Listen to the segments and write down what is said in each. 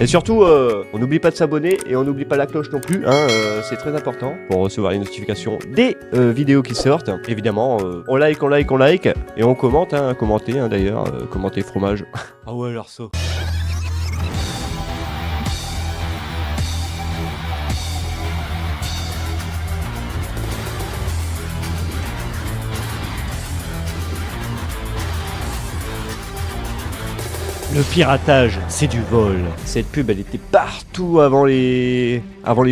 Et surtout, on n'oublie pas de s'abonner et on n'oublie pas la cloche non plus, hein, c'est très important pour recevoir les notifications des vidéos qui sortent. Évidemment, on like et on commente, hein, commentez d'ailleurs, commentez fromage. Ah ouais, alors ça. Le piratage, c'est du vol. Cette pub, elle était partout avant les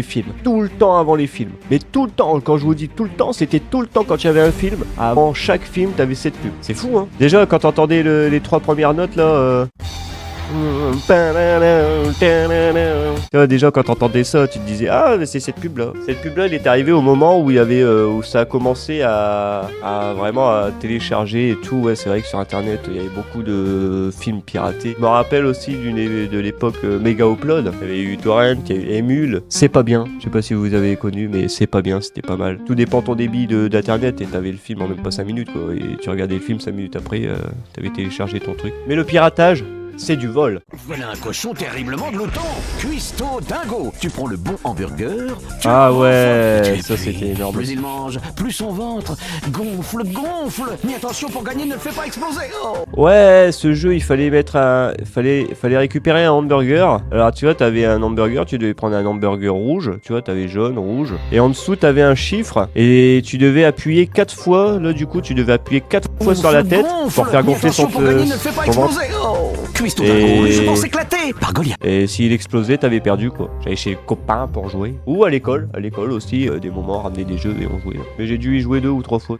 films. Tout le temps avant les films. Mais tout le temps, quand je vous dis tout le temps, c'était tout le temps quand il y avait un film. Avant chaque film, t'avais cette pub. C'est fou, hein. Déjà, quand t'entendais les 3 premières notes, là... Tu vois, déjà quand t'entendais ça, tu te disais ah c'est cette pub là. Cette pub là, elle est arrivée au moment où il y avait où ça a commencé à vraiment à télécharger et tout. Ouais, c'est vrai que sur internet il y avait beaucoup de films piratés. Je me rappelle aussi de l'époque Mega Upload. Il y avait eu Torrent, il y a eu Emule. C'est pas bien. Je sais pas si vous avez connu, mais c'est pas bien. C'était pas mal. Tout dépend ton débit d'internet et t'avais le film en même pas 5 minutes quoi. Et tu regardais le film 5 minutes après, t'avais téléchargé ton truc. Mais le piratage, c'est du vol. Voilà un cochon terriblement glutton. Cuistot dingo. Tu prends le bon hamburger. Ah ouais, ça c'était énorme. Plus il mange, plus son ventre gonfle. Mais attention, pour gagner, ne le fais pas exploser. Oh. Ouais, ce jeu, il fallait fallait récupérer un hamburger. Alors tu vois, t'avais un hamburger, tu devais prendre un hamburger rouge. Tu vois, t'avais jaune, rouge. Et en dessous, t'avais un chiffre. Et tu devais appuyer 4 fois. Là, du coup, tu devais appuyer 4 fois sur la tête pour faire gonfler son ventre. Et je pense éclater par Goliath. Et s'il explosait, t'avais perdu quoi. J'allais chez les copains pour jouer. Ou à l'école aussi, des moments, ramener des jeux et on jouait. Mais j'ai dû y jouer 2 ou 3 fois.